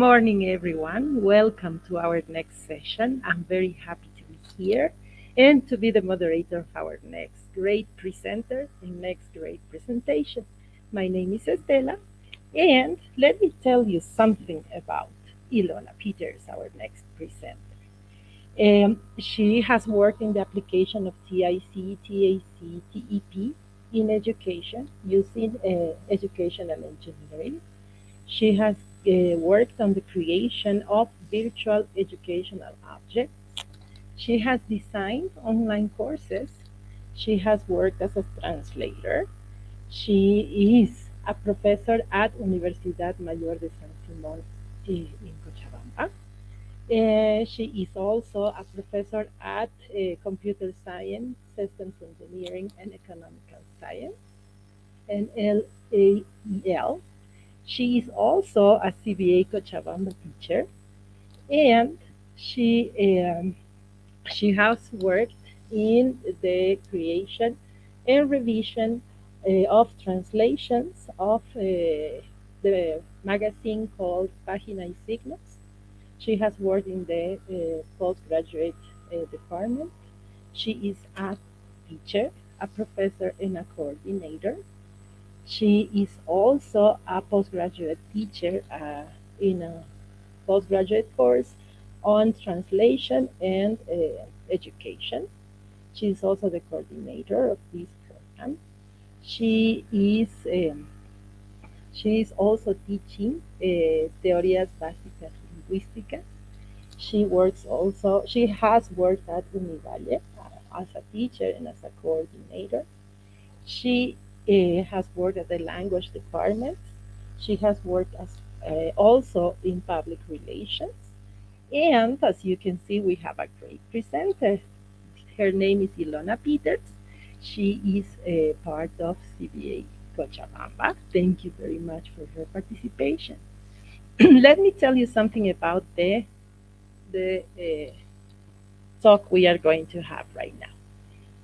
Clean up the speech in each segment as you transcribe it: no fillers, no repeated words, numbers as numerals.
morning, everyone. Welcome to our next session. I'm very happy to be here and to be the moderator of our next great presenter and next great presentation. My name is Estela, and let me tell you something about Ilona Peeters, our next presenter. She has worked in the application of TIC, TAC, TEP in education using education and engineering. She has worked on the creation of virtual educational objects. She has designed online courses. She has worked as a translator. She is a professor at Universidad Mayor de San Simón in Cochabamba. She is also a professor at Computer Science, Systems Engineering, and Economical Science, and LAEL. She is also a CBA Cochabamba teacher, and she has worked in the creation and revision of translations of the magazine called Página y Signos. She has worked in the postgraduate department. She is a teacher, a professor, and a coordinator. She is also a postgraduate teacher in a postgraduate course on translation and education. She is also the coordinator of this program. She is also teaching Teorías Básicas Lingüísticas. She has worked at Univalle as a teacher and as a coordinator. She has worked at the language department. She has worked as also in public relations. And as you can see, we have a great presenter. Her name is Ilona Peeters. She is a part of CBA Cochabamba. Thank you very much for her participation. Let me tell you something about the talk we are going to have right now.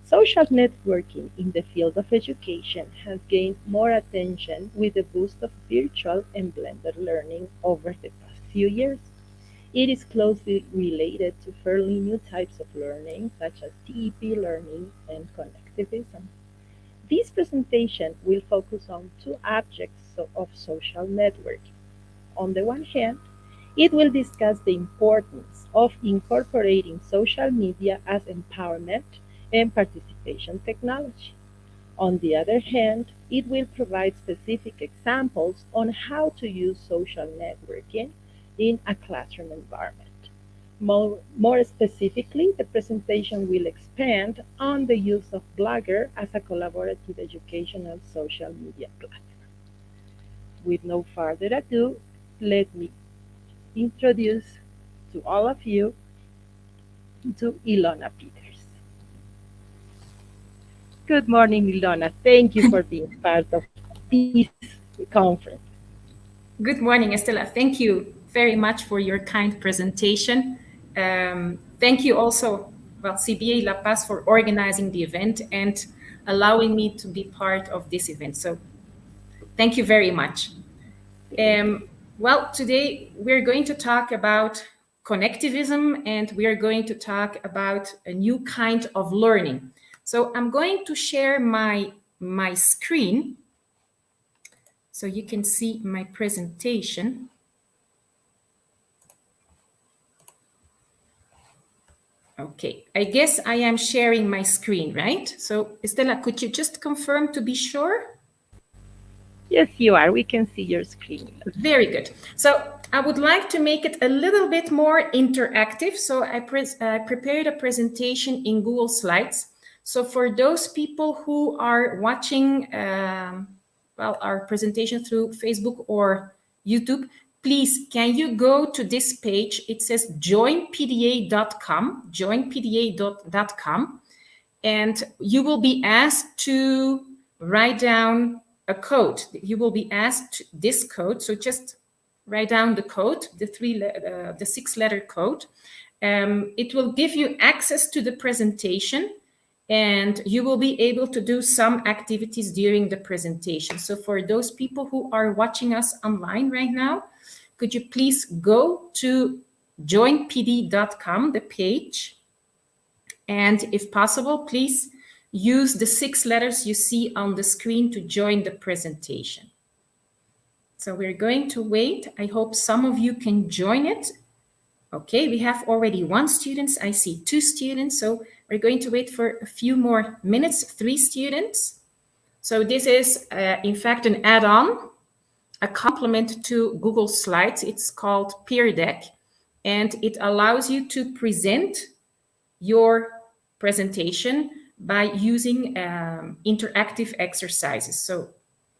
Social networking in the field of education has gained more attention with the boost of virtual and blended learning over the past few years. It is closely related to fairly new types of learning, such as TEP Learning and Connectivism. This presentation will focus on two aspects of social networking. On the one hand, it will discuss the importance of incorporating social media as empowerment and participation technology. On the other hand, it will provide specific examples on how to use social networking in a classroom environment. More specifically, the presentation will expand on the use of Blogger as a collaborative educational social media platform. With no further ado, let me introduce to all of you to Ilona Peeters. Good morning, Ilona. Thank you for being part of this conference. Good morning, Estela. Thank you very much for your kind presentation. Thank you also, CBA La Paz for organizing the event and allowing me to be part of this event. So thank you very much. Today we're going to talk about connectivism, and we are going to talk about a new kind of learning. So I'm going to share my screen so you can see my presentation. Okay, I guess I am sharing my screen, right? So Estela, could you just confirm to be sure? Yes, you are. We can see your screen. Very good. So I would like to make it a little bit more interactive. So I prepared a presentation in Google Slides. So for those people who are watching our presentation through Facebook or YouTube, please, can you go to this page? It says joinpda.com, joinpda.com, and you will be asked to write down a code. You will be asked this code. So just write down the code, the 6-letter code. It will give you access to the presentation, and you will be able to do some activities during the presentation. So for those people who are watching us online right now, could you please go to joinpd.com, the page, and if possible, please use the 6 letters you see on the screen to join the presentation. So we're going to wait. I hope some of you can join it. Okay, we have already 1 student. I see 2 students. So we're going to wait for a few more minutes, 3 students. So this is, in fact, an add-on, a complement to Google Slides. It's called Peer Deck, and it allows you to present your presentation by using interactive exercises. So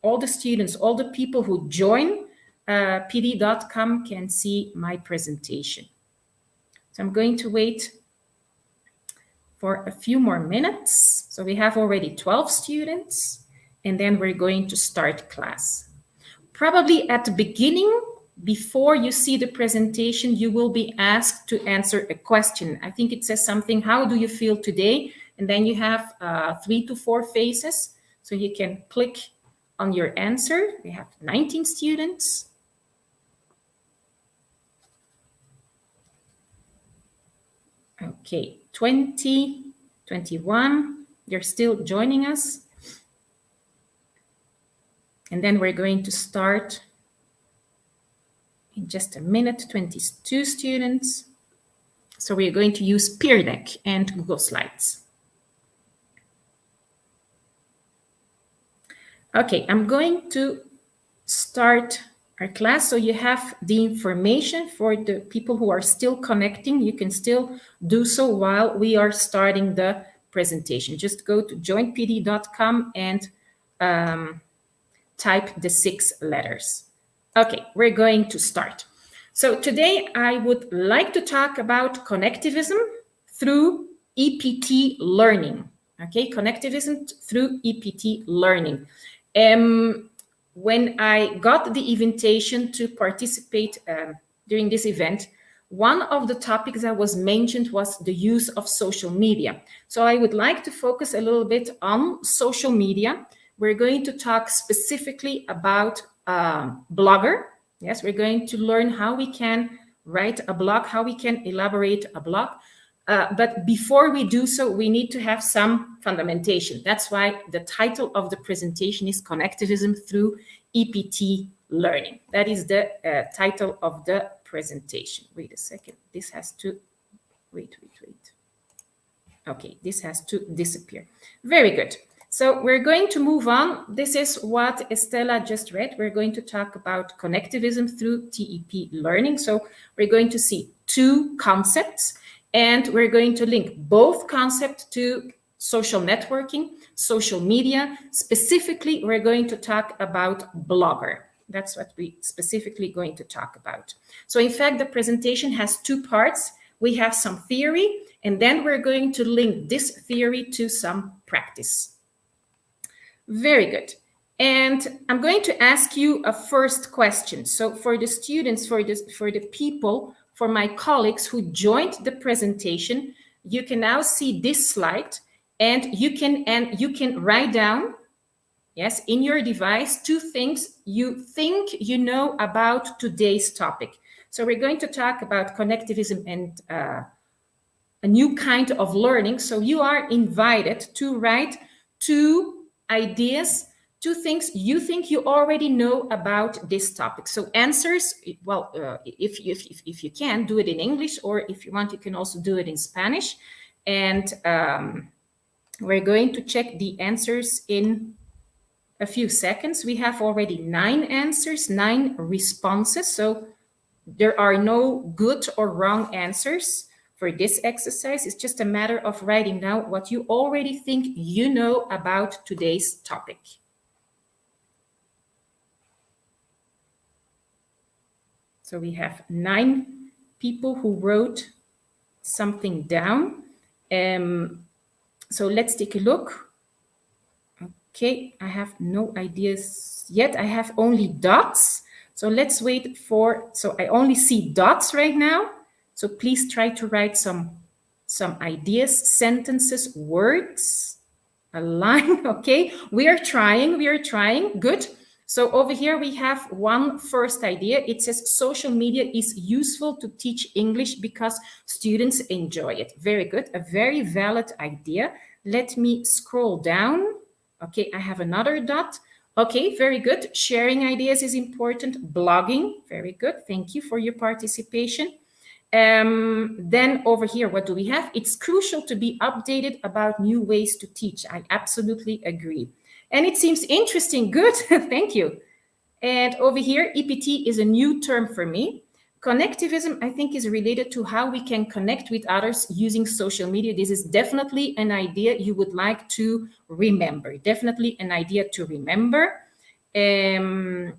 all the students, all the people who join pd.com can see my presentation. So I'm going to wait for a few more minutes. So we have already 12 students, and then we're going to start class. Probably at the beginning, before you see the presentation, you will be asked to answer a question. I think it says something, how do you feel today? And then you have 3 to 4 phases. So you can click on your answer. We have 19 students. Okay, 20, 21, you're still joining us. And then we're going to start in just a minute, 22 students. So we're going to use Peer Deck and Google Slides. Okay, I'm going to start our class. So you have the information for the people who are still connecting. You can still do so while we are starting the presentation. Just go to joinpd.com and type the 6 letters. Okay, we're going to start. So today I would like to talk about connectivism through EPT learning. Okay, connectivism through EPT learning. When I got the invitation to participate during this event, one of the topics that was mentioned was the use of social media. So I would like to focus a little bit on social media. We're going to talk specifically about Blogger. Yes, we're going to learn how we can write a blog, how we can elaborate a blog. But before we do so, we need to have some fundamentation. That's why the title of the presentation is Connectivism through EPT Learning. That is the title of the presentation. Wait a second. This has to, wait. Okay, this has to disappear. Very good. So we're going to move on. This is what Estela just read. We're going to talk about connectivism through TEP learning. So we're going to see 2 concepts, and we're going to link both concepts to social networking, social media. Specifically, we're going to talk about Blogger. That's what we specifically going to talk about. So in fact, the presentation has 2 parts. We have some theory, and then we're going to link this theory to some practice. Very good. And I'm going to ask you a first question. So for the students, for the people, for my colleagues who joined the presentation, you can now see this slide, and you can write down, yes, in your device, 2 things you think you know about today's topic. So we're going to talk about connectivism and a new kind of learning. So you are invited to write 2 ideas, 2 things you think you already know about this topic. So answers, well, if you can, do it in English, or if you want, you can also do it in Spanish. And we're going to check the answers in a few seconds. We have already 9 answers, 9 responses. So there are no good or wrong answers for this exercise. It's just a matter of writing down what you already think you know about today's topic. So we have 9 people who wrote something down. So let's take a look. Okay, I have no ideas yet. I have only dots. So let's wait for, so I only see dots right now. So please try to write some ideas, sentences, words, a line. Okay, we are trying. Good. So over here we have one first idea. It says social media is useful to teach English because students enjoy it. Very good, a very valid idea. Let me scroll down. Okay, I have another dot. Okay, very good. Sharing ideas is important. Blogging, very good. Thank you for your participation. Then over here, what do we have? It's crucial to be updated about new ways to teach. I absolutely agree. And it seems interesting. Good, thank you. And over here, EPT is a new term for me. Connectivism, I think, is related to how we can connect with others using social media. This is definitely an idea you would like to remember. Definitely an idea to remember. We're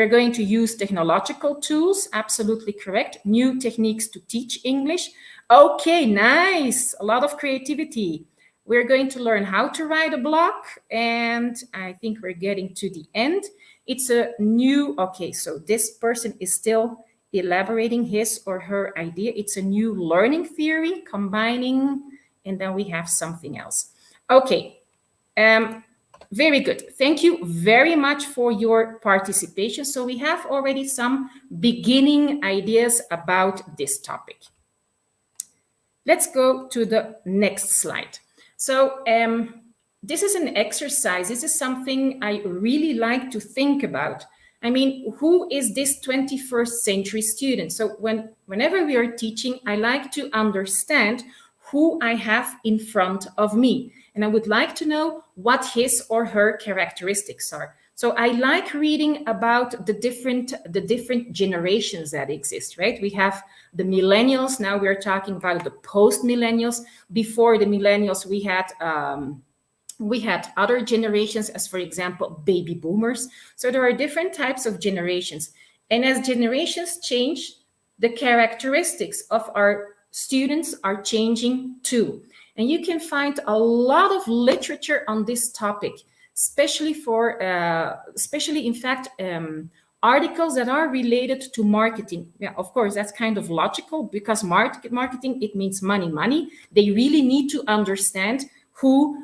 going to use technological tools. Absolutely correct. New techniques to teach English. Okay, nice. A lot of creativity. We're going to learn how to write a blog. And I think we're getting to the end. It's a new, okay, so this person is still elaborating his or her idea. It's a new learning theory, combining, and then we have something else. Okay, very good. Thank you very much for your participation. So we have already some beginning ideas about this topic. Let's go to the next slide. So this is an exercise. This is something I really like to think about. I mean, who is this 21st century student? So whenever we are teaching, I like to understand who I have in front of me. And I would like to know what his or her characteristics are. So I like reading about the different generations that exist, right? We have the millennials. Now we're talking about the post-millennials. Before the millennials, we had other generations, as for example, baby boomers. So there are different types of generations. And as generations change, the characteristics of our students are changing too. And you can find a lot of literature on this topic, especially in fact, articles that are related to marketing. Yeah, of course, that's kind of logical because marketing, it means money. They really need to understand who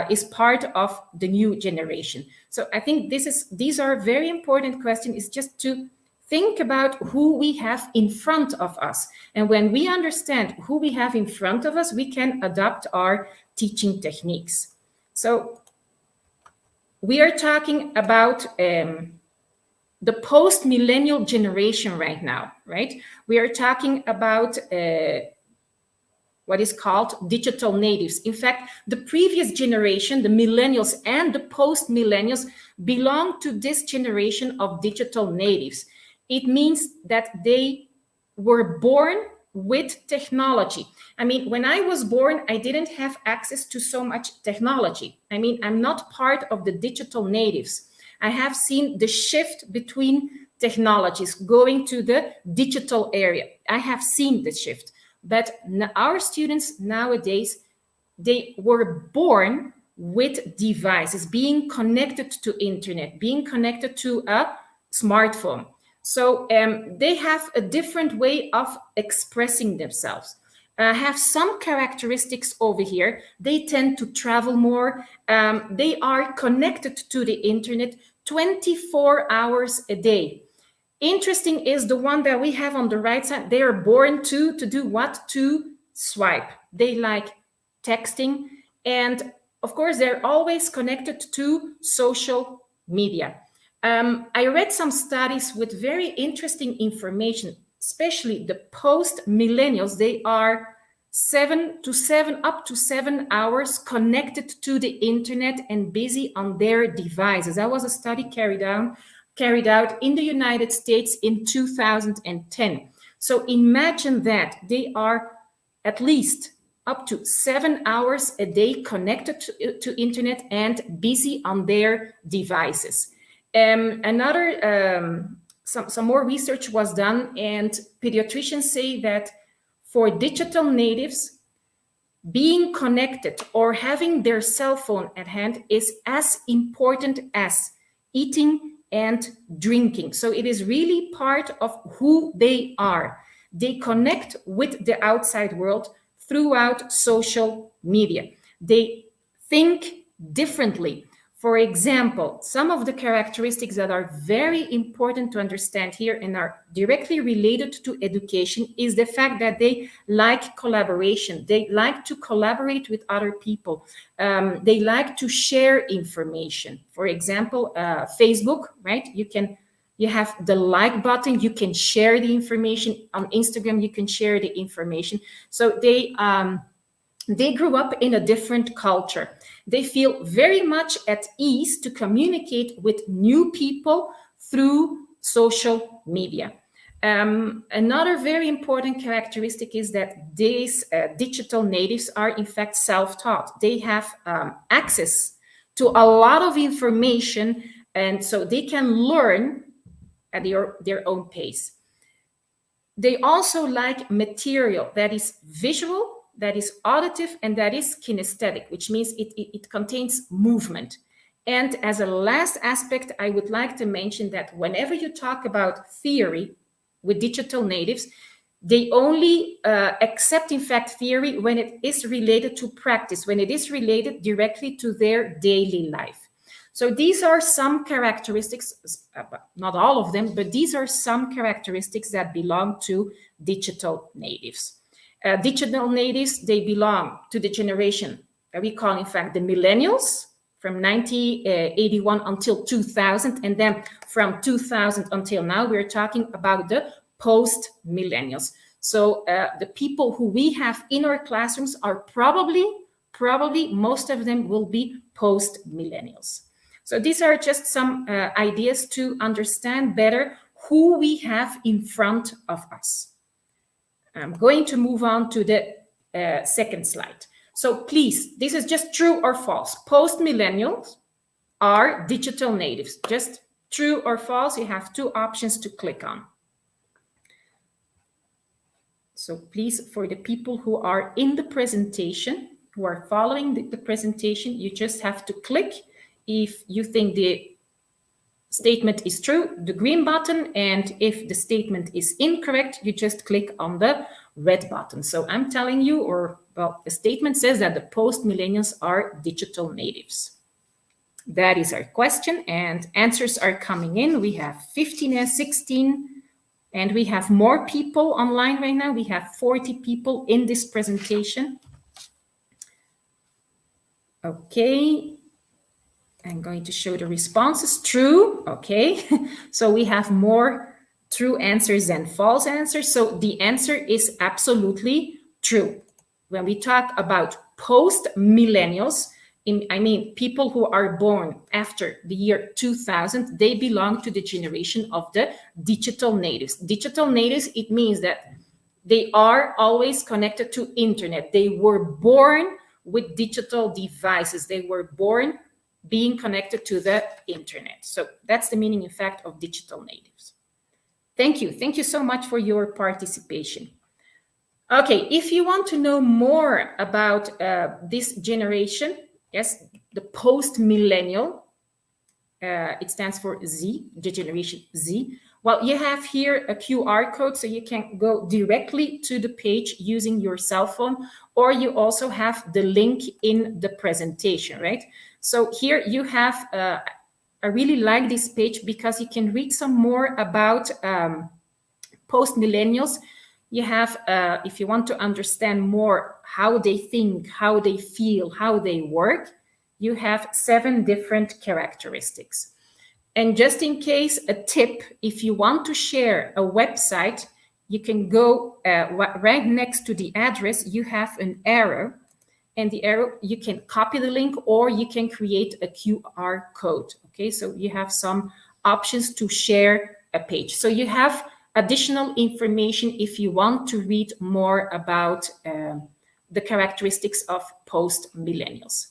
is part of the new generation. So I think these are very important questions. It's just to think about who we have in front of us. And when we understand who we have in front of us, we can adapt our teaching techniques. So we are talking about the post-millennial generation right now, right? We are talking about what is called digital natives. In fact, the previous generation, the millennials and the post-millennials, belong to this generation of digital natives. It means that they were born with technology. I mean, when I was born, I didn't have access to so much technology. I mean, I'm not part of the digital natives. I have seen the shift between technologies going to the digital area. I have seen the shift. But our students nowadays, they were born with devices, being connected to internet, being connected to a smartphone. So they have a different way of expressing themselves. Have some characteristics over here. They tend to travel more. They are connected to the internet 24 hours a day. Interesting is the one that we have on the right side. They are born to do what? To swipe. They like texting. And of course, they're always connected to social media. I read some studies with very interesting information, especially the post-millennials. They are up to 7 hours connected to the internet and busy on their devices. That was a study carried out in the United States in 2010. So imagine that they are at least up to 7 hours a day connected to internet and busy on their devices. Some more research was done, and pediatricians say that for digital natives, being connected or having their cell phone at hand is as important as eating and drinking. So it is really part of who they are. They connect with the outside world throughout social media. They think differently. For example, some of the characteristics that are very important to understand here and are directly related to education is the fact that they like collaboration. They like to collaborate with other people. They like to share information. For example, Facebook, right? You have the like button, you can share the information. On Instagram, you can share the information. So they grew up in a different culture. They feel very much at ease to communicate with new people through social media. Another very important characteristic is that these digital natives are in fact self-taught. They have access to a lot of information, and so they can learn at their own pace. They also like material that is visual, that is auditive, and that is kinesthetic, which means it contains movement. And as a last aspect, I would like to mention that whenever you talk about theory with digital natives, they only accept, in fact, theory when it is related to practice, when it is related directly to their daily life. So these are some characteristics, not all of them, but these are some characteristics that belong to digital natives. Digital natives, they belong to the generation that we call, in fact, the millennials, from 1981 until 2000, and then from 2000 until now, we're talking about the post-millennials. So the people who we have in our classrooms are probably most of them will be post-millennials. So these are just some ideas to understand better who we have in front of us. I'm going to move on to the second slide. So please, this is just true or false. Post-millennials are digital natives. Just true or false, you have two options to click on. So please, for the people who are in the presentation, who are following the presentation, you just have to click if you think the statement is true, the green button, and if the statement is incorrect, you just click on the red button. So I'm telling you, or well, the statement says that the post-millennials are digital natives. That is our question, and answers are coming in. We have 15 and 16, and we have more people online right now. We have 40 people in this presentation. Okay. I'm going to show the responses. True. Okay. So we have more true answers than false answers. So the answer is absolutely true. When we talk about post-millennials, I mean people who are born after the year 2000, they belong to the generation of the digital natives. Digital natives, it means that they are always connected to internet. They were born with digital devices. They were born being connected to the internet. So that's the meaning, in fact, of digital natives. Thank you. Thank you so much for your participation. Okay, if you want to know more about this generation, yes, the post-millennial, it stands for Z, the generation Z. Well, you have here a QR code, so you can go directly to the page using your cell phone, or you also have the link in the presentation, right? So here you have, I really like this page because you can read some more about post-millennials. You have, if you want to understand more how they think, how they feel, how they work, you have 7 different characteristics. And just in case, a tip, if you want to share a website, you can go right next to the address, you have an arrow, and the arrow, you can copy the link or you can create a QR code. Okay, so you have some options to share a page. So you have additional information if you want to read more about the characteristics of post-millennials.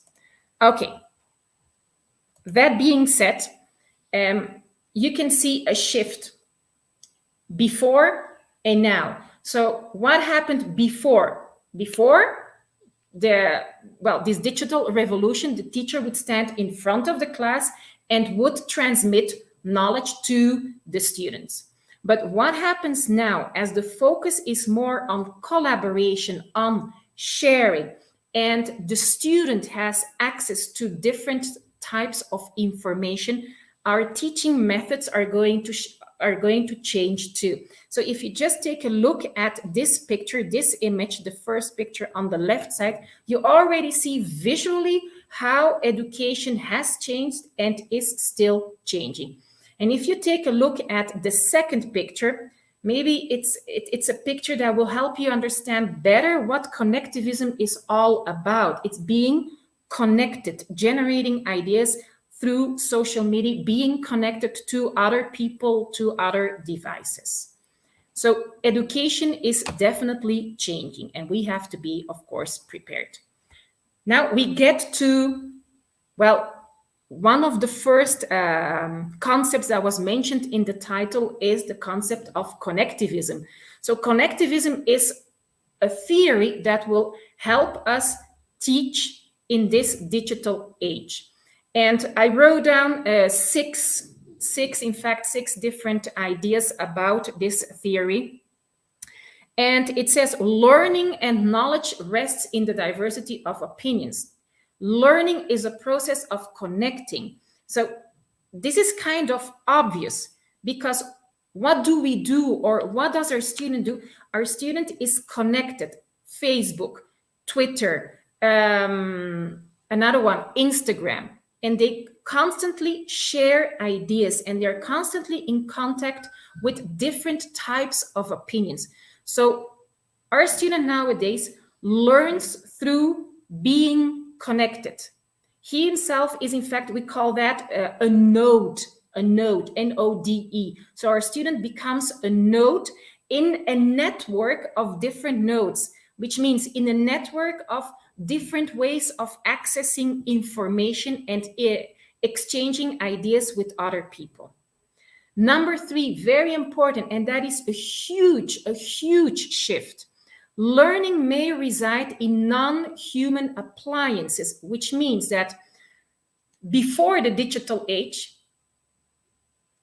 Okay, that being said, you can see a shift before and now. So what happened before? Before this digital revolution, the teacher would stand in front of the class and would transmit knowledge to the students. But what happens now, as the focus is more on collaboration, on sharing, and the student has access to different types of information, our teaching methods are going to change too. So if you just take a look at this picture, this image, the first picture on the left side, you already see visually how education has changed and is still changing. And if you take a look at the second picture, maybe it's a picture that will help you understand better what connectivism is all about. It's being connected, generating ideas through social media, being connected to other people, to other devices. So education is definitely changing, and we have to be, of course, prepared. Now we get to, well, one of the first concepts that was mentioned in the title is the concept of connectivism. So connectivism is a theory that will help us teach in this digital age. And I wrote down six different ideas about this theory. And it says learning and knowledge rests in the diversity of opinions. Learning is a process of connecting. So this is kind of obvious, because what do we do, or what does our student do? Our student is connected. Facebook, Twitter, another one, Instagram, and they constantly share ideas, and they're constantly in contact with different types of opinions. So our student nowadays learns through being connected. He himself is, in fact, we call that a node, N-O-D-E. So our student becomes a node in a network of different nodes, which means in a network of different ways of accessing information and exchanging ideas with other people. Number three, very important, and that is a huge shift. Learning may reside in non-human appliances, which means that before the digital age,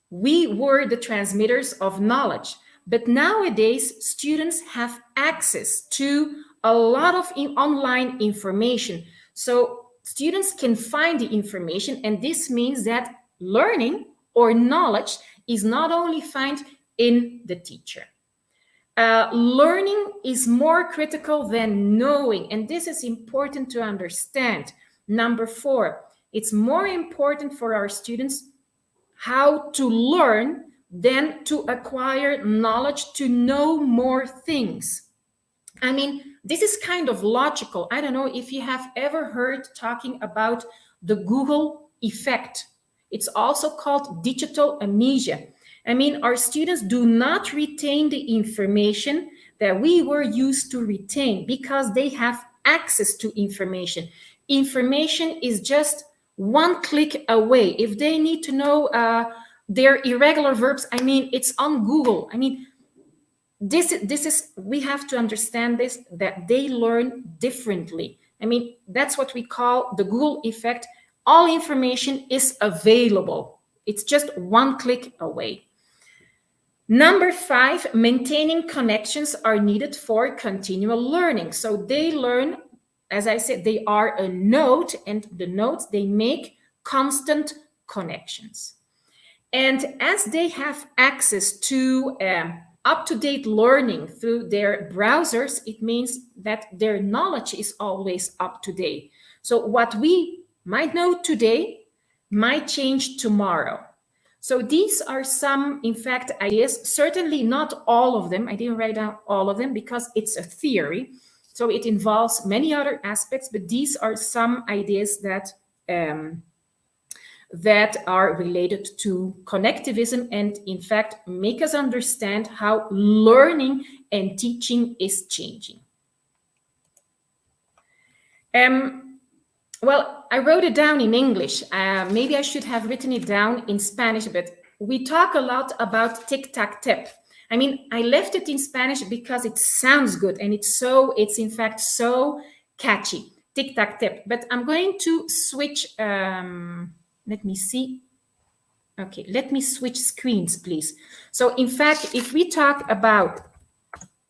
we were the transmitters of knowledge. But nowadays, students have access to a lot of online information. So students can find the information, and this means that learning or knowledge is not only found in the teacher. Learning is more critical than knowing, and this is important to understand. Number four, it's more important for our students how to learn than to acquire knowledge, to know more things. I mean, this is kind of logical. I don't know if you have ever heard talking about the Google effect. It's also called digital amnesia. I mean, our students do not retain the information that we were used to retain because they have access to information. Information is just one click away. If they need to know their irregular verbs, I mean, it's on Google. I mean, this is, we have to understand this, that they learn differently. I mean, that's what we call the Google effect. All information is available. It's just one click away. Number five, maintaining connections are needed for continual learning. So they learn, as I said, they are a node, and the nodes, they make constant connections. And as they have access to up-to-date learning through their browsers, it means that their knowledge is always up to date. So what we might know today might change tomorrow. So these are some, in fact, ideas, certainly not all of them. I didn't write down all of them because it's a theory. So it involves many other aspects, but these are some ideas that are related to connectivism and, in fact, make us understand how learning and teaching is changing. Well, I wrote it down in English. Maybe I should have written it down in Spanish, but we talk a lot about tic-tac-tep. I mean, I left it in Spanish because it sounds good and it's in fact so catchy, tic-tac-tep. But I'm going to switch, let me see. Okay, let me switch screens, please. So in fact, if we talk about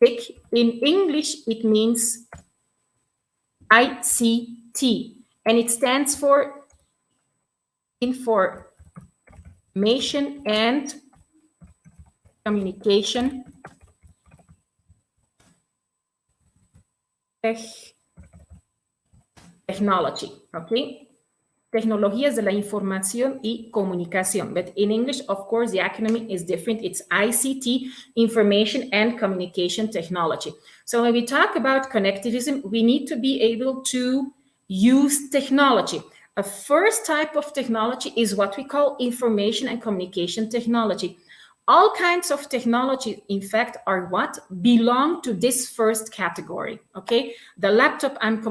tick, in English, it means ICT. And it stands for information and communication technology, okay? Tecnologías de la información y comunicación. But in English, of course, the acronym is different. It's ICT, Information and Communication Technology. So when we talk about connectivism, we need to be able to use technology. A first type of technology is what we call information and communication technology. All kinds of technology, in fact, are what belong to this first category, okay? The laptop I'm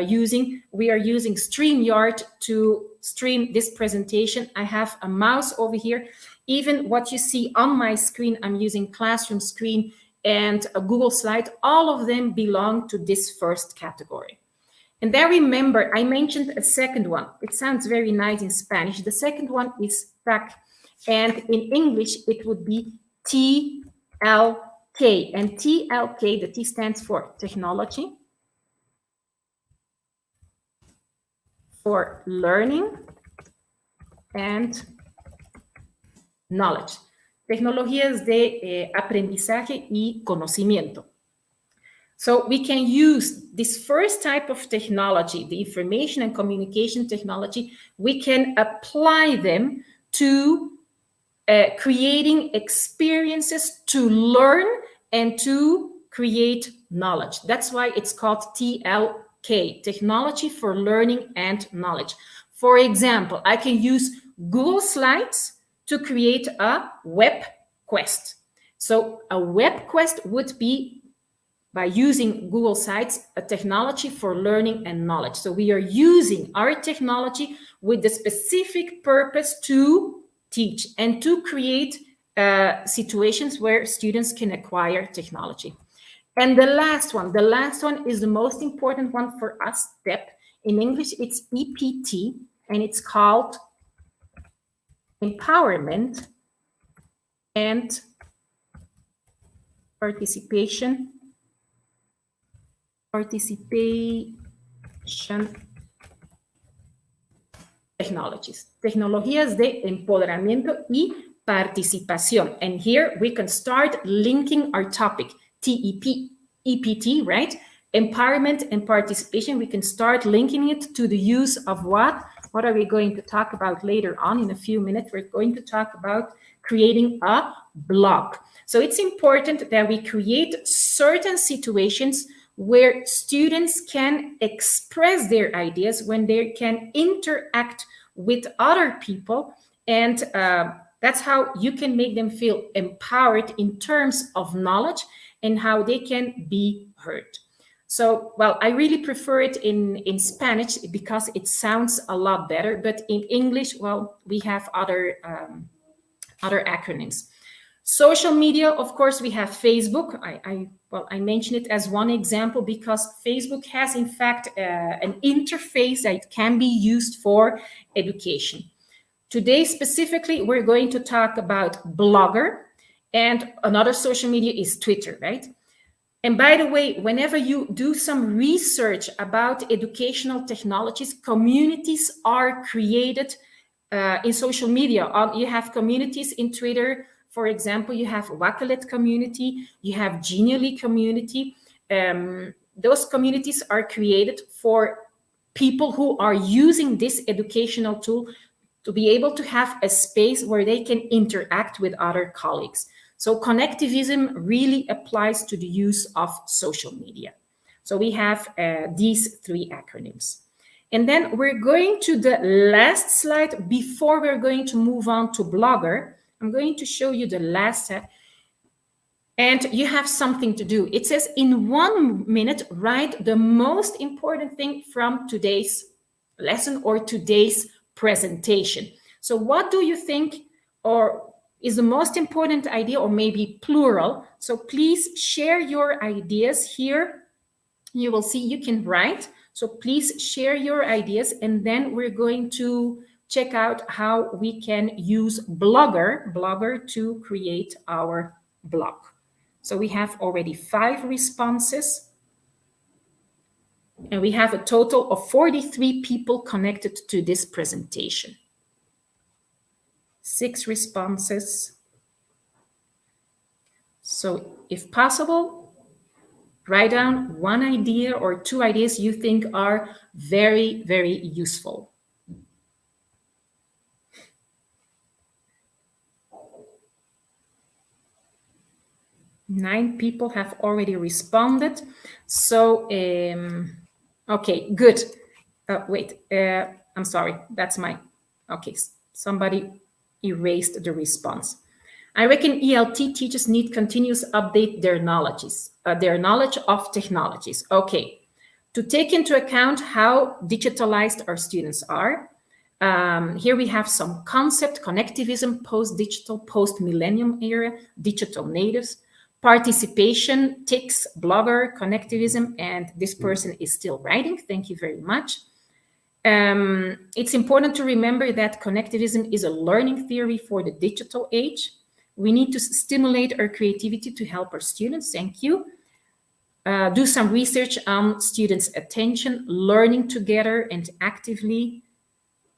using, we are using StreamYard to stream this presentation. I have a mouse over here. Even what you see on my screen, I'm using Classroom screen and a Google slide. All of them belong to this first category. And then remember, I mentioned a second one. It sounds very nice in Spanish. The second one is TAC. And in English, it would be TLK. And TLK, the T stands for technology, for learning and knowledge. Tecnologías de aprendizaje y conocimiento. So we can use this first type of technology, the information and communication technology, we can apply them to creating experiences to learn and to create knowledge. That's why it's called TLK, Technology for Learning and Knowledge. For example, I can use Google Slides to create a web quest. So a web quest would be, by using Google Sites, a technology for learning and knowledge. So we are using our technology with the specific purpose to teach and to create situations where students can acquire technology. And the last one is the most important one for us, TEP. In English, it's EPT, and it's called Empowerment and Participation technologies, tecnologías de empoderamiento y participación. And here we can start linking our topic, TEP, EPT, right? Empowerment and participation. We can start linking it to the use of what? What are we going to talk about later on in a few minutes? We're going to talk about creating a blog. So it's important that we create certain situations where students can express their ideas, when they can interact with other people. And that's how you can make them feel empowered in terms of knowledge and how they can be heard. So, well, I really prefer it in Spanish because it sounds a lot better. But in English, well, we have other acronyms. Social media, of course, we have Facebook. I mention it as one example because Facebook has, in fact, an interface that can be used for education. Today, specifically, we're going to talk about Blogger, and another social media is Twitter, right? And by the way, whenever you do some research about educational technologies, communities are created in social media. You have communities in Twitter. For example, you have Wakelet community, you have Genially community. Those communities are created for people who are using this educational tool to be able to have a space where they can interact with other colleagues. So connectivism really applies to the use of social media. So we have these three acronyms. And then we're going to the last slide before we're going to move on to Blogger. I'm going to show you the last set. And you have something to do. It says in 1 minute, write the most important thing from today's lesson or today's presentation. So what do you think or is the most important idea, or maybe plural? So please share your ideas here. You will see you can write. So please share your ideas, and then we're going to check out how we can use Blogger to create our blog. So we have already 5 responses, and we have a total of 43 people connected to this presentation. 6 responses. So if possible, write down one idea or 2 ideas you think are very, very useful. 9 people have already responded. So, okay, good. Wait, I'm sorry. That's my, okay, somebody erased the response. I reckon ELT teachers need continuous update their knowledge of technologies. Okay, to take into account how digitalized our students are, here we have some concept: connectivism, post-digital, post-millennium era, digital natives, participation, TICs, blogger, connectivism, and this person is still writing. Thank you very much. It's important to remember that connectivism is a learning theory for the digital age. We need to stimulate our creativity to help our students. Thank you. Do some research on students' attention, learning together and actively.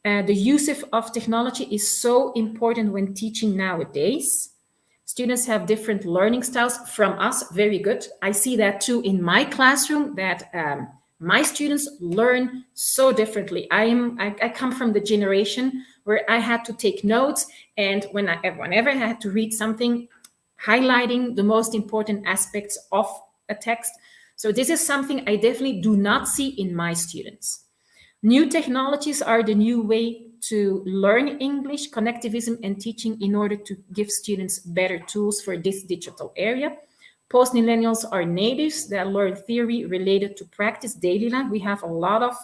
The use of technology is so important when teaching nowadays. Students have different learning styles from us. Very good. I see that too in my classroom, that my students learn so differently. I come from the generation where I had to take notes, and whenever I had to read something, highlighting the most important aspects of a text. So this is something I definitely do not see in my students. New technologies are the new way to learn English, connectivism, and teaching in order to give students better tools for this digital area. Post-millennials are natives that learn theory related to practice daily life. We have a lot of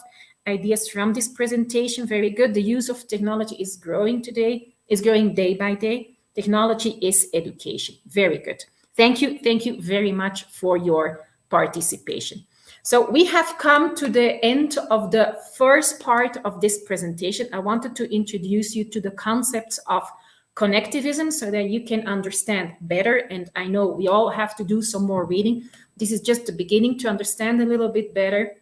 ideas from this presentation. Very good. The use of technology is growing day by day. Technology is education. Very good. Thank you. Thank you very much for your participation. So we have come to the end of the first part of this presentation. I wanted to introduce you to the concepts of connectivism so that you can understand better. And I know we all have to do some more reading. This is just the beginning to understand a little bit better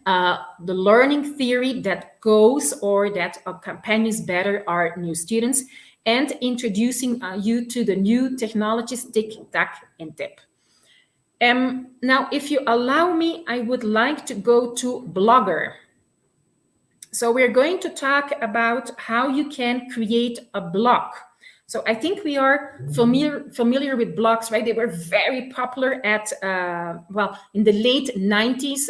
the learning theory that goes or that accompanies better our new students, and introducing you to the new technologies, TIC, TAC, and TEP. Now, if you allow me, I would like to go to Blogger. So we're going to talk about how you can create a blog. So I think we are familiar with blogs, right? They were very popular at, in the late 90s.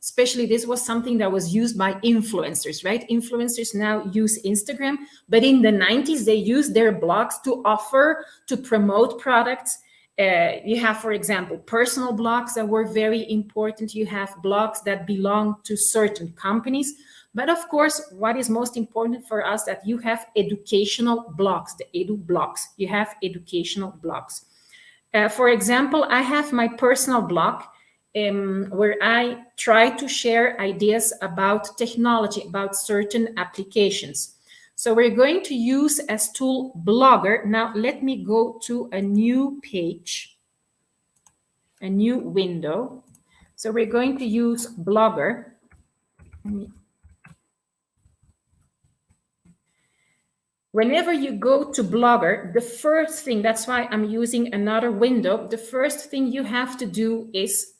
Especially this was something that was used by influencers, right? Influencers now use Instagram, but in the 90s, they used their blogs to offer, to promote products. You have, for example, personal blogs that were very important. You have blogs that belong to certain companies. But of course, what is most important for us that you have educational blogs, the edu blogs. You have educational blogs. For example, I have my personal blog where I try to share ideas about technology, about certain applications. So we're going to use as tool Blogger. Now let me go to a new page, a new window. So we're going to use Blogger. Whenever you go to Blogger, the first thing, that's why I'm using another window, the first thing you have to do is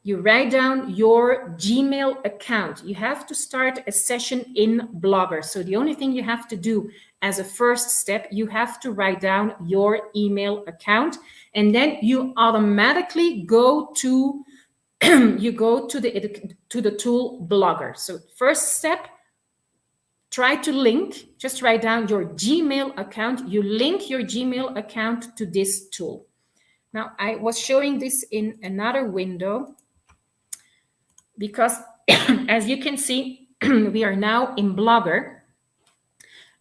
you write down your Gmail account. You have to start a session in Blogger. So the only thing you have to do as a first step, you have to write down your email account, and then you automatically go to you go to the tool Blogger. So first step, try to link, just write down your Gmail account. You link your Gmail account to this tool. Now, I was showing this in another window because as you can see, we are now in Blogger.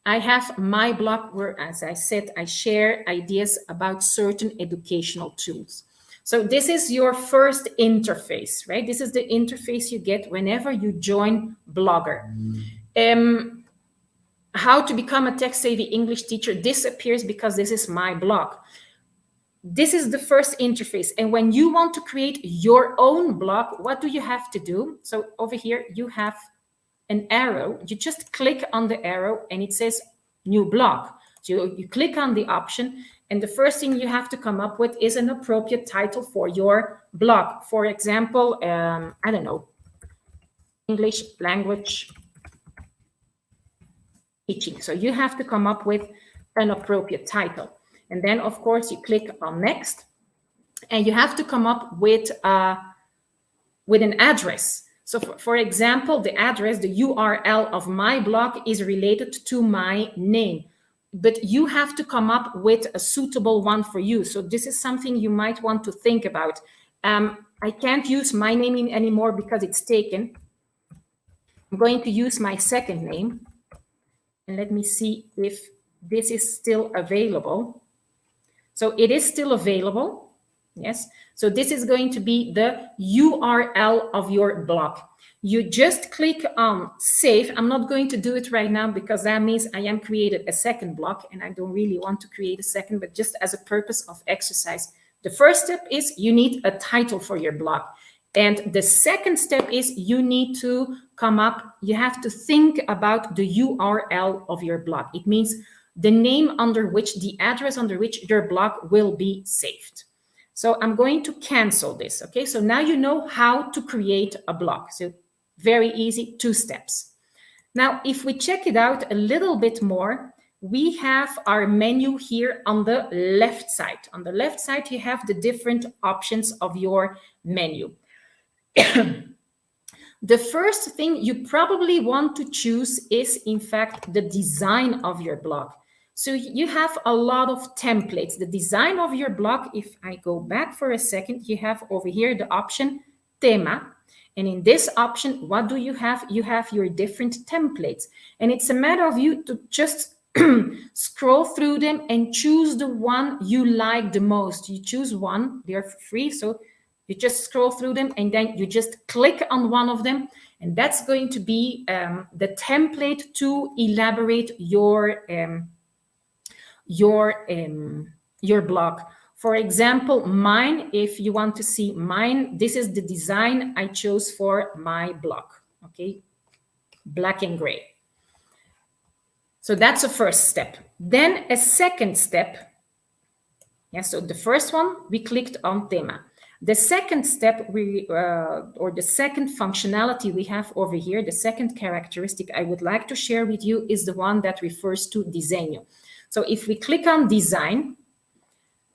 I have my blog where, as I said, I share ideas about certain educational tools. So this is your first interface, right? This is the interface you get whenever you join Blogger. How to become a tech-savvy English teacher disappears because this is my blog. This is the first interface. And when you want to create your own blog, what do you have to do? So over here, you have an arrow. You just click on the arrow and it says new blog. So you click on the option, and the first thing you have to come up with is an appropriate title for your blog. For example, I don't know, English language teaching. So you have to come up with an appropriate title. And then, of course, you click on next, and you have to come up with an address. So for example, the address, the URL of my blog is related to my name, but you have to come up with a suitable one for you. So this is something you might want to think about. I can't use my name anymore because it's taken. I'm going to use my second name, and let me see if this is still available. So it is still available. Yes. So this is going to be the URL of your blog. You just click on save. I'm not going to do it right now because that means I am created a second blog, and I don't really want to create a second, but just as a purpose of exercise. The first step is you need a title for your blog. And the second step is you need to you have to think about the URL of your blog. It means the name under which, the address under which your blog will be saved. So I'm going to cancel this. Okay, so now you know how to create a blog. So very easy, 2 steps. Now, if we check it out a little bit more, we have our menu here on the left side. On the left side, you have the different options of your menu. The first thing you probably want to choose is, in fact, the design of your blog. So you have a lot of templates. The design of your blog, if I go back for a second, you have over here the option tema. And in this option, what do you have? You have your different templates. And it's a matter of you to just scroll through them and choose the one you like the most. You choose one, they're free. So you just scroll through them, and then you just click on one of them. And that's going to be the template to elaborate your blog. For example, mine, if you want to see mine, this is the design I chose for my blog. Okay, black and gray. So that's a first step. Then a second step. Yeah, so the first one, we clicked on tema. The second step, or the second functionality we have over here, the second characteristic I would like to share with you is the one that refers to diseño. So if we click on design,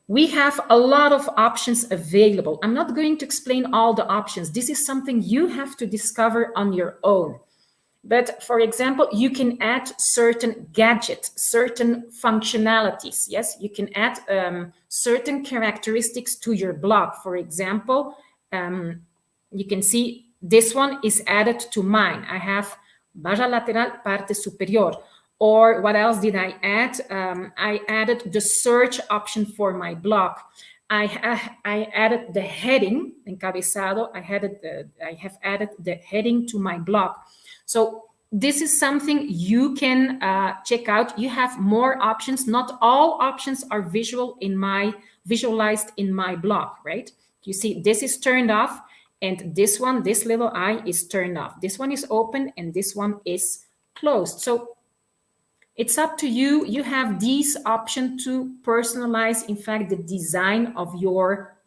we have a lot of options available. I'm not going to explain all the options. This is something you have to discover on your own. But for example, you can add certain gadgets, certain functionalities. Yes, you can add certain characteristics to your blog. For example, you can see this one is added to mine. I have barra lateral parte superior. Or what else did I add? I added the search option for my blog. I added the heading, encabezado. I have added the heading to my blog. So this is something you can check out. You have more options. Not all options are visualized in my blog, right? You see, this is turned off, and this one, this little eye is turned off. This one is open, and this one is closed. So it's up to you. You have these options to personalize, in fact, the design of your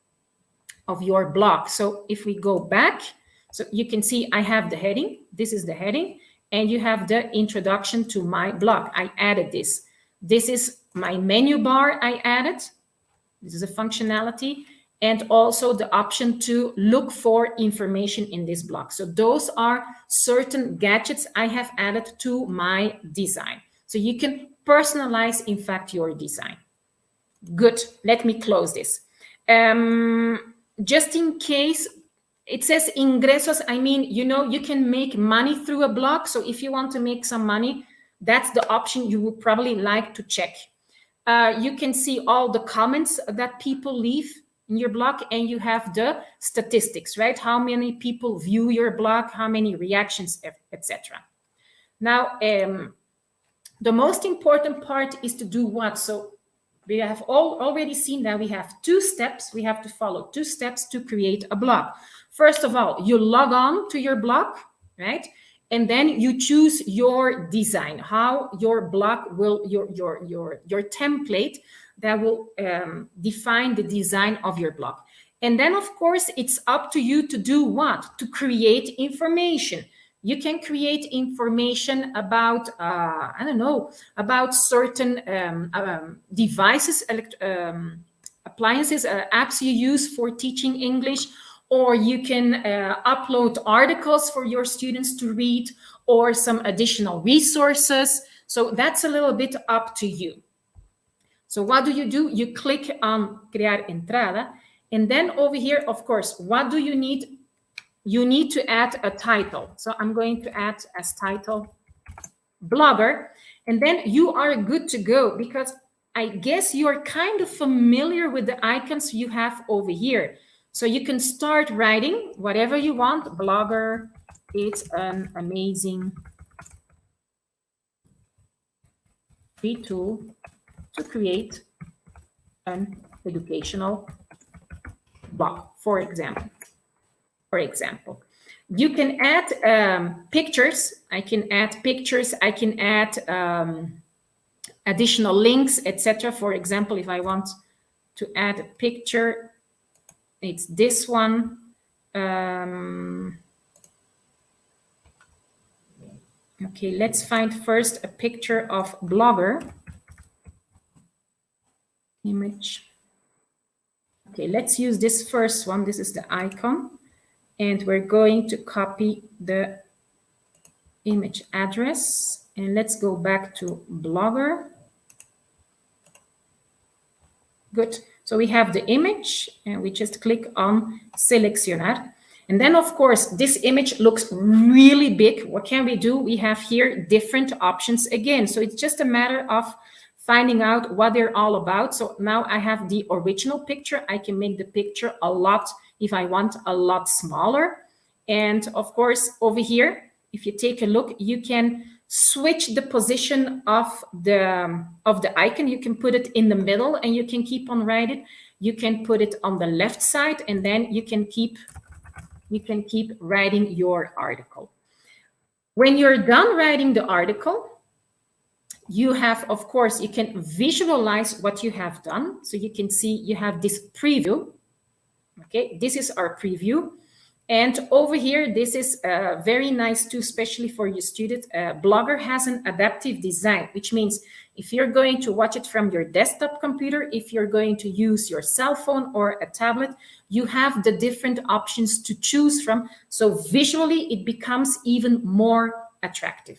blog. So if we go back, so you can see I have the heading. This is the heading. And you have the introduction to my blog. I added this. This is my menu bar I added. This is a functionality. And also the option to look for information in this blog. So those are certain gadgets I have added to my design. So you can personalize, in fact, your design. Good. Let me close this. Just in case, it says ingresos. I mean, you can make money through a blog. So if you want to make some money, that's the option you would probably like to check. You can see all the comments that people leave in your blog, and you have the statistics, right? How many people view your blog, how many reactions, etc. Now, the most important part is to do what? So we have already seen that we have 2 steps. We have to follow 2 steps to create a blog. First of all, you log on to your blog, right? and then you choose your design, how your blog will, your template that will define the design of your blog. And then, of course, it's up to you to do what? To create information. You can create information about, I don't know, about certain devices, appliances, apps you use for teaching English, or you can upload articles for your students to read, or some additional resources. So that's a little bit up to you. So what do? You click on Crear Entrada, and then over here, of course, what do you need? You need to add a title. So I'm going to add as title blogger, and then you are good to go, because I guess you're kind of familiar with the icons you have over here. So you can start writing whatever you want. Blogger, it's an amazing free tool to create an educational blog, for example. You can add pictures. I can add pictures. I can add additional links, etc. For example, if I want to add a picture, it's this one. Okay, let's find first a picture of blogger. Image. Okay, let's use this first one. This is the icon. And we're going to copy the image address. And let's go back to Blogger. Good. So we have the image, and we just click on Seleccionar. And then, of course, this image looks really big. What can we do? We have here different options again. So it's just a matter of finding out what they're all about. So now I have the original picture. I can make the picture a lot, if I want, a lot smaller. And of course, over here, if you take a look, you can switch the position of the icon. You can put it in the middle and you can keep on writing. You can put it on the left side, and then you can keep writing your article. When you're done writing the article, you have, of course, you can visualize what you have done. So you can see you have this preview. Okay, this is our preview. And over here, this is very nice too, especially for your students. Blogger has an adaptive design, which means if you're going to watch it from your desktop computer, if you're going to use your cell phone or a tablet, you have the different options to choose from. So visually, it becomes even more attractive.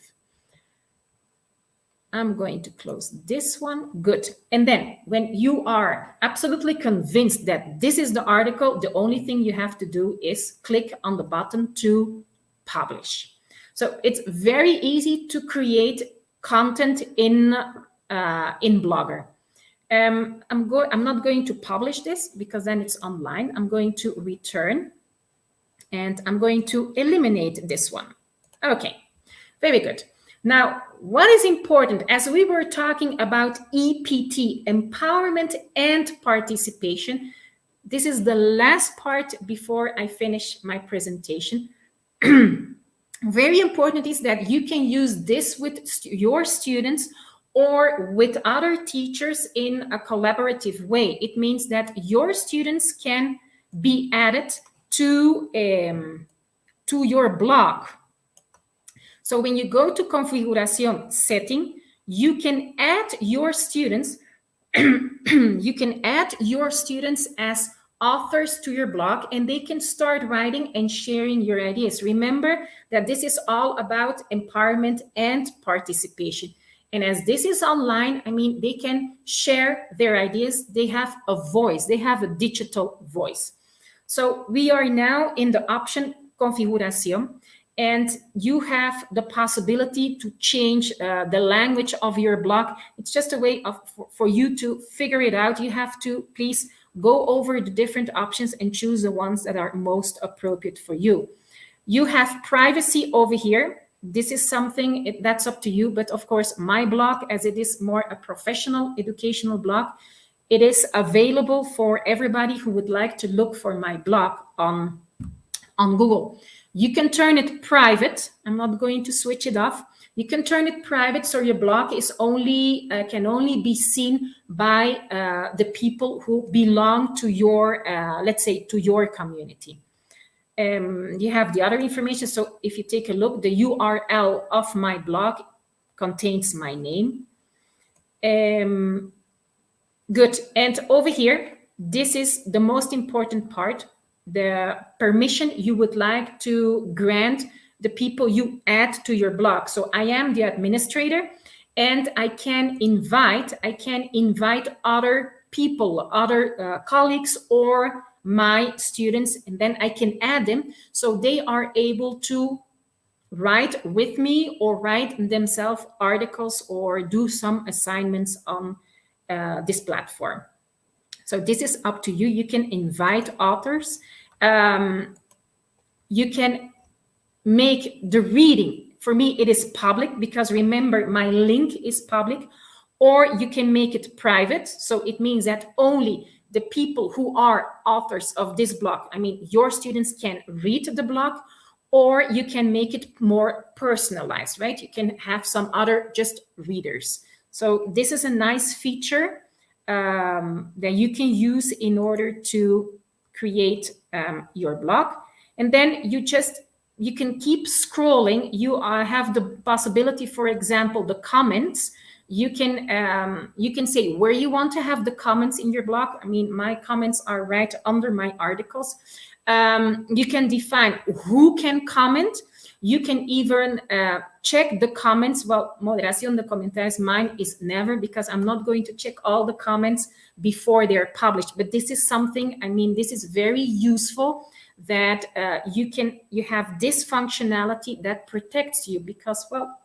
I'm going to close this one. Good. And then when you are absolutely convinced that this is the article, the only thing you have to do is click on the button to publish. So it's very easy to create content in Blogger. I'm not going to publish this because then it's online. I'm going to return, and I'm going to eliminate this one. Okay, very good. Now, what is important, as we were talking about EPT, empowerment and participation, this is the last part before I finish my presentation. Very important is that you can use this with your students or with other teachers in a collaborative way. It means that your students can be added to your blog. So when you go to configuración setting, you can add your students. You can add your students as authors to your blog, and they can start writing and sharing your ideas. Remember that this is all about empowerment and participation. And as this is online, I mean, they can share their ideas. They have a voice. They have a digital voice. So we are now in the option configuración. And you have the possibility to change the language of your blog. It's just a way for you to figure it out. You have to please go over the different options and choose the ones that are most appropriate for you. You have privacy over here. This is something that's up to you. But of course, my blog, as it is more a professional educational blog, it is available for everybody who would like to look for my blog on on Google. You can turn it private. I'm not going to switch it off. You can turn it private, so your blog is only can only be seen by the people who belong to your, let's say, to your community. You have the other information. So if you take a look, the URL of my blog contains my name. Good. And over here, this is the most important part, the permission you would like to grant the people you add to your blog. So I am the administrator, and I can invite other people, other colleagues, or my students, and then I can add them so they are able to write with me or write themselves articles or do some assignments on this platform. So this is up to you. You can invite authors. You can make the reading. For me, it is public because remember, my link is public. Or you can make it private. So it means that only the people who are authors of this blog, I mean, your students can read the blog, or you can make it more personalized, right? You can have some other just readers. So this is a nice feature that you can use in order to create your blog. And then you can keep scrolling. You have the possibility, for example, the comments. You can say where you want to have the comments in your blog. I mean, my comments are right under my articles. You can define who can comment. You can even check the comments. Well, moderación de comentarios, mine is never, because I'm not going to check all the comments before they're published. But this is something, I mean, this is very useful, that you have this functionality that protects you, because, well,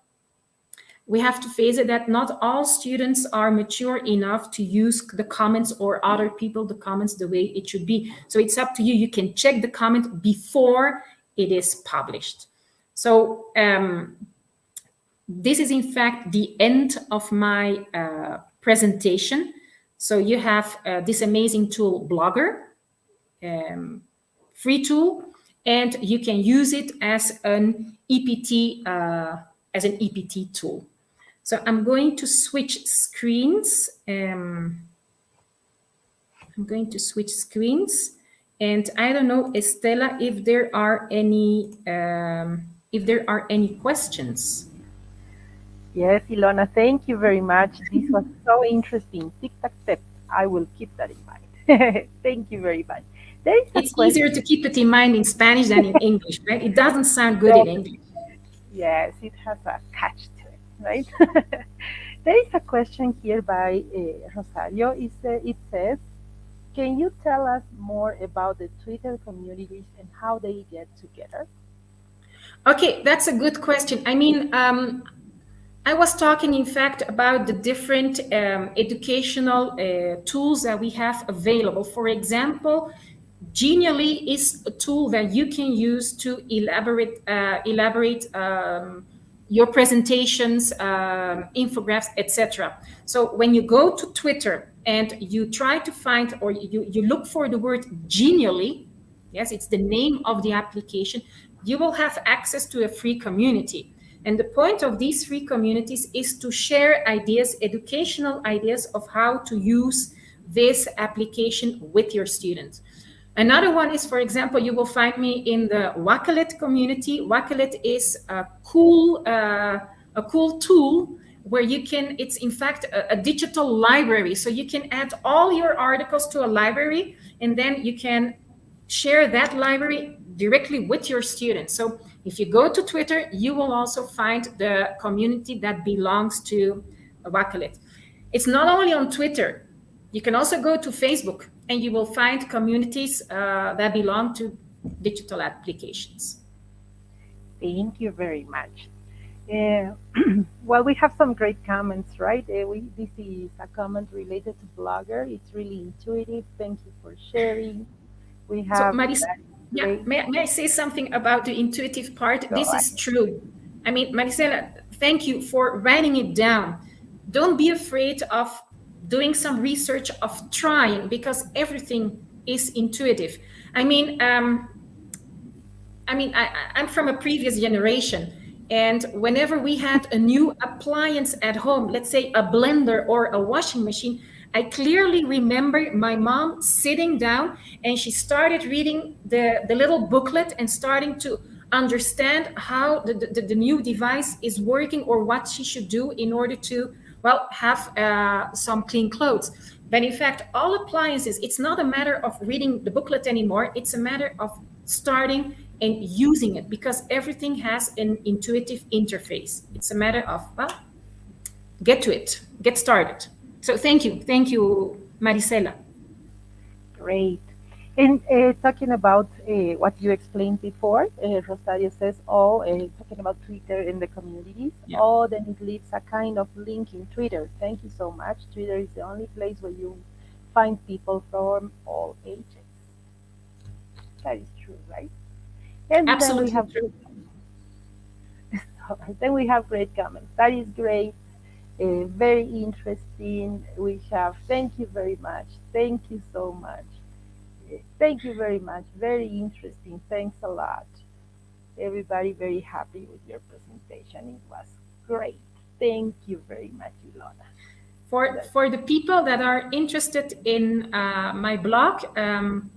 we have to face it that not all students are mature enough to use the comments or other people, the comments, the way it should be. So it's up to you. You can check the comment before it is published. So this is in fact the end of my presentation. So you have this amazing tool, Blogger, free tool, and you can use it as an EPT tool. So I'm going to switch screens. And I don't know, Estela, if there are any questions. Yes, Ilona, thank you very much. This was so interesting. Tic-tac step. I will keep that in mind. Thank you very much. It's easier to keep it in mind in Spanish than in English, right? It doesn't sound good in English. Yes, it has a catch to it, right? There is a question here by Rosario. It says, can you tell us more about the Twitter communities and how they get together? Okay, that's a good question. I mean, I was talking, in fact, about the different educational tools that we have available. For example, Genially is a tool that you can use to elaborate your presentations, infographics, etc. So when you go to Twitter and you try to find, or you look for the word Genially, yes, it's the name of the application, you will have access to a free community. And the point of these free communities is to share ideas, educational ideas of how to use this application with your students. Another one is, for example, you will find me in the Wakelet community. Wakelet is a cool tool where you can, it's in fact a digital library. So you can add all your articles to a library, and then you can share that library directly with your students. So if you go to Twitter, you will also find the community that belongs to Wakelet. It's not only on Twitter. You can also go to Facebook, and you will find communities that belong to digital applications. Thank you very much. Well, we have some great comments, right? This is a comment related to Blogger. It's really intuitive. Thank you for sharing. We have. So, may I say something about the intuitive part? This is true. I mean, Maricela, thank you for writing it down. Don't be afraid of doing some research, of trying, because everything is intuitive. I mean, I mean, I'm from a previous generation. And whenever we had a new appliance at home, let's say a blender or a washing machine, I clearly remember my mom sitting down and she started reading the little booklet and starting to understand how the new device is working or what she should do in order to, well, have some clean clothes. But in fact, all appliances, it's not a matter of reading the booklet anymore. It's a matter of starting and using it because everything has an intuitive interface. It's a matter of, well, get to it, get started. So thank you, Marisela. Great. And talking about what you explained before, Rosario says, oh, talking about Twitter in the communities, Yeah, oh, then it leaves a kind of link in Twitter. Thank you so much. Twitter is the only place where you find people from all ages. That is true, right? And then we absolutely have true. then we have great comments. That is great. Very interesting. We have thank you very much. Thank you so much. Thank you very much. Very interesting. Thanks a lot. Everybody very happy with your presentation. It was great. Thank you very much, Ilona. That's For the people that are interested in my blog,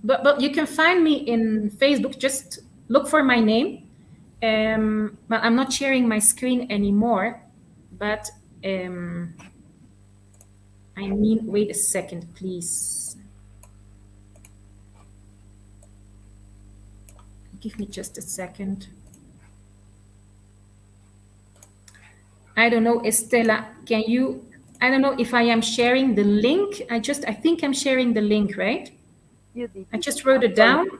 but you can find me in Facebook. Just look for my name. Well, I'm not sharing my screen anymore, but I mean, wait a second, please. Give me just a second. I don't know, Estela, can you? I don't know if I am sharing the link. I think I'm sharing the link, right? I you just did. wrote I'm it going down to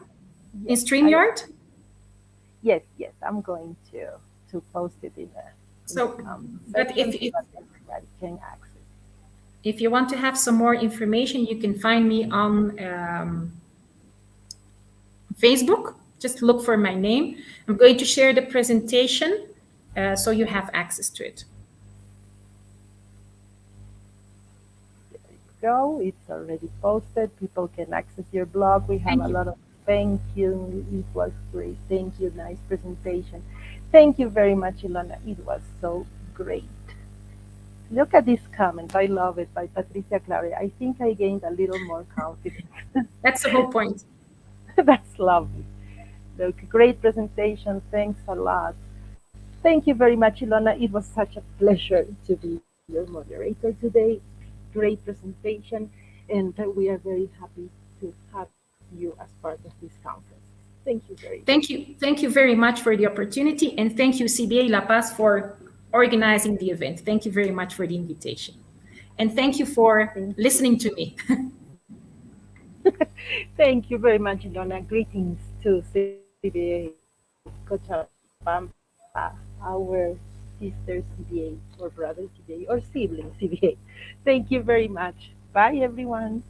in yes, StreamYard. yes. I'm going to post it in the So, comment but section so that everybody can access. if you want to have some more information, you can find me on Facebook. Just look for my name. I'm going to share the presentation so you have access to it. There you go. It's already posted. People can access your blog. We have Thank a you. lot of thank you. It was great. Thank you. Nice presentation. Thank you very much, Ilona. It was so great. Look at this comment. I love it by Patricia Clare. I think I gained a little more confidence. That's the whole point. That's lovely. Look, great presentation. Thanks a lot. Thank you very much, Ilona. It was such a pleasure to be your moderator today. Great presentation, and we are very happy to have you as part of this conference. Thank you very much. Thank you. Thank you very much for the opportunity. And thank you, CBA La Paz, for organizing the event. Thank you very much for the invitation. And thank you for Thank you. listening to me. Thank you very much, Ilona. Greetings to CBA Cochabamba, our sister CBA, or brother CBA, or sibling CBA. Thank you very much. Bye, everyone.